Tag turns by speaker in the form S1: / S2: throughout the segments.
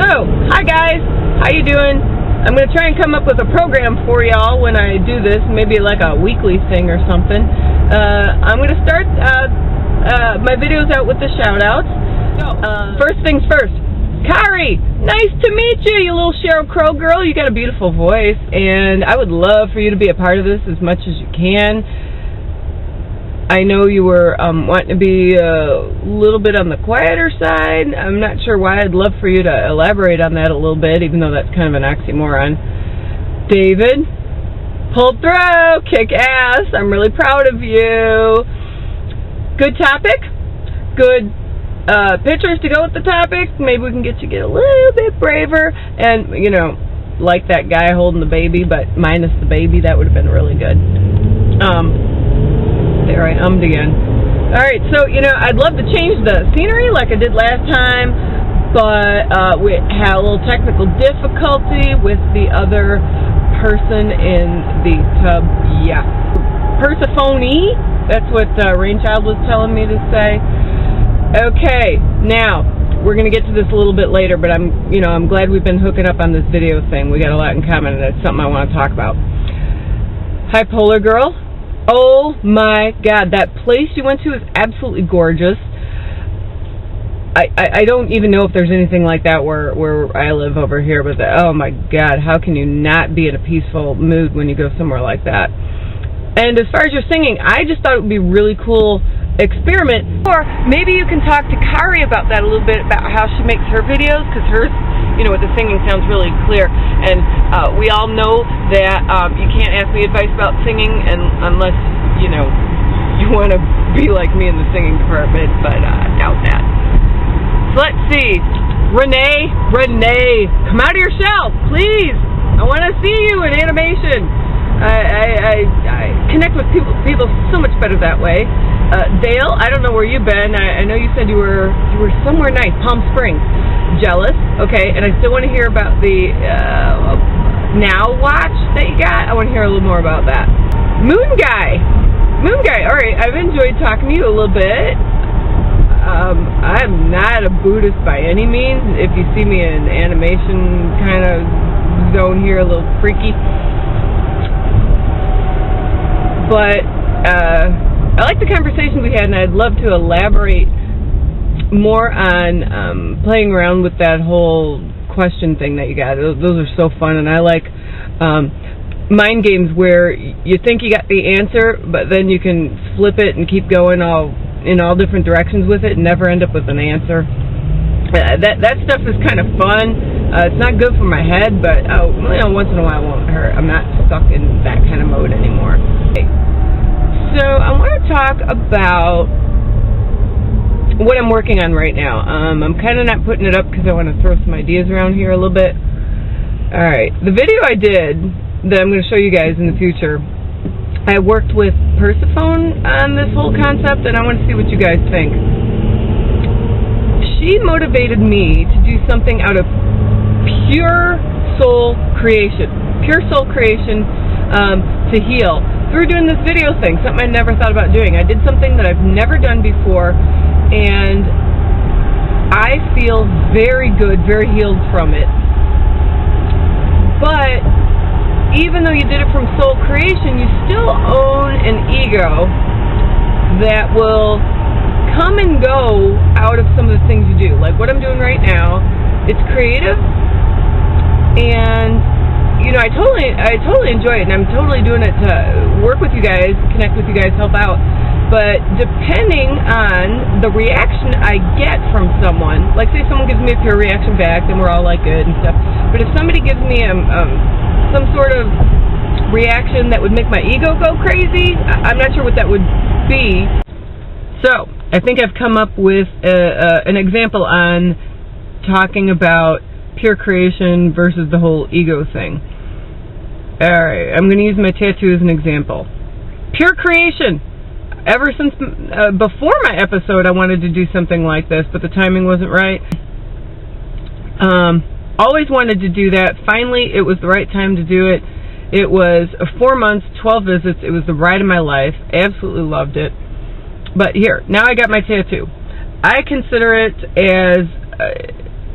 S1: So, hi guys, how you doing? I'm going to try and come up with a program for y'all when I do this, maybe like a weekly thing or something. I'm going to start my videos out with the shout-outs. First things first, Kari, nice to meet you, you little Sheryl Crow girl. You got a beautiful voice, and I would love for you to be a part of this as much as you can. I know you were wanting to be a little bit on the quieter side. I'm not sure why. I'd love for you to elaborate on that a little bit, even though that's kind of an oxymoron. David, pulled through, kick ass. I'm really proud of you. Good topic. Good pictures to go with the topic. Maybe we can get you a little bit braver. And, you know, like that guy holding the baby, but minus the baby. That would have been really good. There, I ummed again. Alright, so, you know, I'd love to change the scenery like I did last time, but we had a little technical difficulty with the other person in the tub. Yeah. Persephone, that's what Rainchild was telling me to say. Okay, now, we're going to get to this a little bit later, but I'm glad we've been hooking up on this video thing. We got a lot in common, and that's something I want to talk about. Hi, Polar Girl. Oh my God, that place you went to is absolutely gorgeous. I don't even know if there's anything like that where I live over here, but oh my God, how can you not be in a peaceful mood when you go somewhere like that? And as far as your singing, I just thought it would be a really cool experiment. Or maybe you can talk to Kari about that a little bit, about how she makes her videos, because hers, you know, with the singing sounds really clear. And we all know that you can't ask me advice about singing unless, you know, you want to be like me in the singing department, but I doubt that. So let's see. Renee, come out of your shell, please. I want to see you in animation. I connect with people so much better that way. Dale, I don't know where you've been. I know you said you were somewhere nice, Palm Springs. Jealous, okay, and I still want to hear about the Now watch that you got. I want to hear a little more about that. Moon Guy, all right, I've enjoyed talking to you a little bit. I'm not a Buddhist by any means. If you see me in animation kind of zone here, a little freaky. But I like the conversation we had, and I'd love to elaborate more on playing around with that whole question thing that you got. Those are so fun, and I like mind games where you think you got the answer, but then you can flip it and keep going in all different directions with it and never end up with an answer. That stuff is kind of fun. It's not good for my head, but you know, once in a while it won't hurt. I'm not stuck in that kind of mode anymore. Okay. So I want to talk about what I'm working on right now. I'm kind of not putting it up because I want to throw some ideas around here a little bit. Alright, the video I did that I'm going to show you guys in the future, I worked with Persephone on this whole concept, and I want to see what you guys think. She motivated me to do something out of pure soul creation to heal through doing this video thing, something I never thought about doing. I did something that I've never done before, and I feel very good, very healed from it. But even though you did it from soul creation, you still own an ego that will come and go out of some of the things you do. Like what I'm doing right now, it's creative, and you know, I totally enjoy it, and I'm totally doing it to work with you guys, connect with you guys, help out. But depending on the reaction I get from someone, like say someone gives me a pure reaction back, then we're all like good and stuff. But if somebody gives me some sort of reaction that would make my ego go crazy, I'm not sure what that would be. So I think I've come up with an example on talking about pure creation versus the whole ego thing. Alright, I'm going to use my tattoo as an example. Pure creation. Ever since before my episode, I wanted to do something like this, but the timing wasn't right. Always wanted to do that. Finally, it was the right time to do it. It was 4 months, 12 visits. It was the ride of my life. Absolutely loved it. But here, now I got my tattoo. I consider it as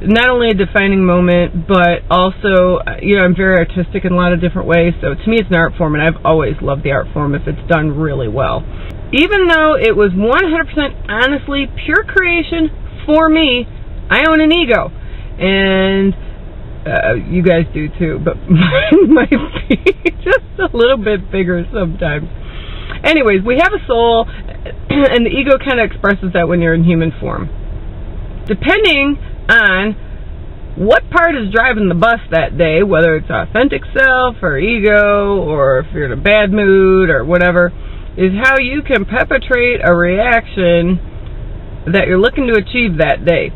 S1: not only a defining moment, but also, you know, I'm very artistic in a lot of different ways, so to me it's an art form, and I've always loved the art form if it's done really well. Even though it was 100% honestly pure creation for me, I own an ego, and you guys do too, but mine might be just a little bit bigger sometimes. Anyways, we have a soul, and the ego kind of expresses that when you're in human form. Depending on what part is driving the bus that day, whether it's authentic self or ego, or if you're in a bad mood or whatever, is how you can perpetrate a reaction that you're looking to achieve that day.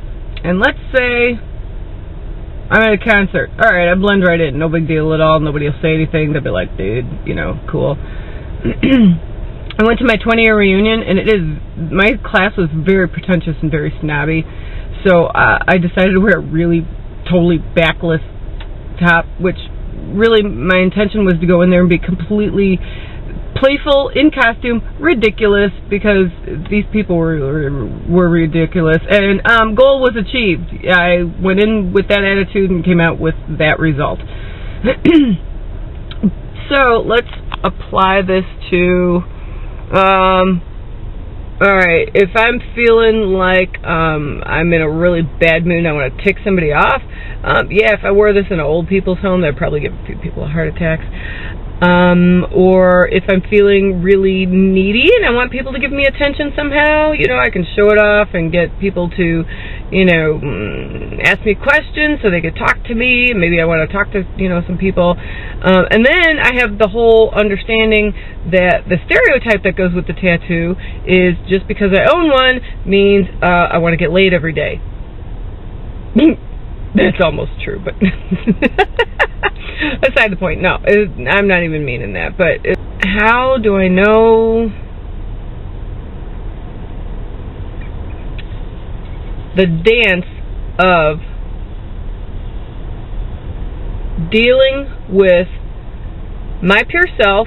S1: And let's say I'm at a concert. Alright, I blend right in. No big deal at all. Nobody will say anything. They'll be like, dude, you know, cool. I went to my 20-year reunion, and my class was very pretentious and very snobby. So I decided to wear a really totally backless top, which really my intention was to go in there and be completely playful, in costume, ridiculous, because these people were ridiculous. And goal was achieved. I went in with that attitude and came out with that result. So let's apply this to... Alright, if I'm feeling like I'm in a really bad mood and I want to tick somebody off, yeah, if I wore this in an old people's home, that'd probably give a few people heart attacks. Or if I'm feeling really needy and I want people to give me attention somehow, you know, I can show it off and get people to, you know, ask me questions so they could talk to me. Maybe I want to talk to, you know, some people. And then I have the whole understanding that the stereotype that goes with the tattoo is just because I own one means I want to get laid every day. That's almost true, but aside the point, no, I'm not even meaning that. But how do I know the dance of dealing with my pure self,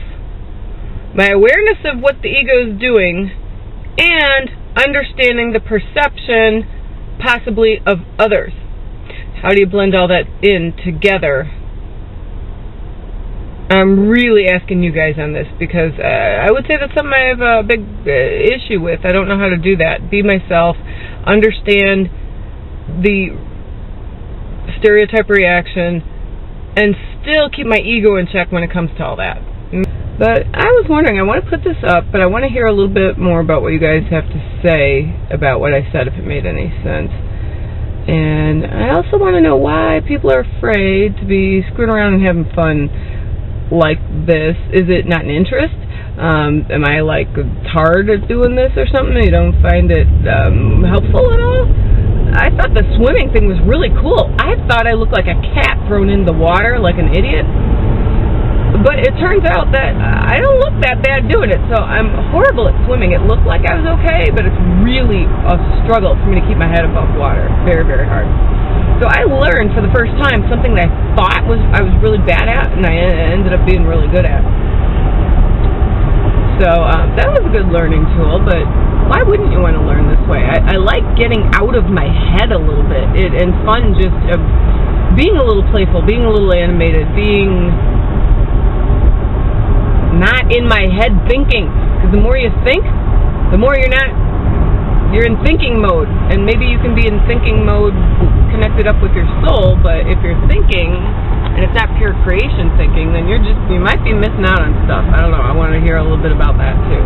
S1: my awareness of what the ego is doing, and understanding the perception possibly of others? How do you blend all that in together? I'm really asking you guys on this because I would say that's something I have a big issue with. I don't know how to do that. Be myself, understand the stereotype reaction, and still keep my ego in check when it comes to all that. But I was wondering, I want to put this up, but I want to hear a little bit more about what you guys have to say about what I said, if it made any sense. And I also want to know why people are afraid to be screwing around and having fun like this. Is it not an interest? Am I like hard at doing this or something? You don't find it helpful at all? I thought the swimming thing was really cool. I thought I looked like a cat thrown in the water like an idiot. But it turns out that I don't look that bad doing it, so I'm horrible at swimming. It looked like I was okay, but it's really a struggle for me to keep my head above water. Very, very hard. So I learned for the first time something that I thought I was really bad at, and I ended up being really good at. So that was a good learning tool, but why wouldn't you want to learn this way? I like getting out of my head a little bit, and fun, just being a little playful, being a little animated, being not in my head thinking, because the more you think, the more you're in thinking mode, and maybe you can be in thinking mode connected up with your soul, but if you're thinking and it's not pure creation thinking, then you might be missing out on stuff. I don't know, I want to hear a little bit about that too.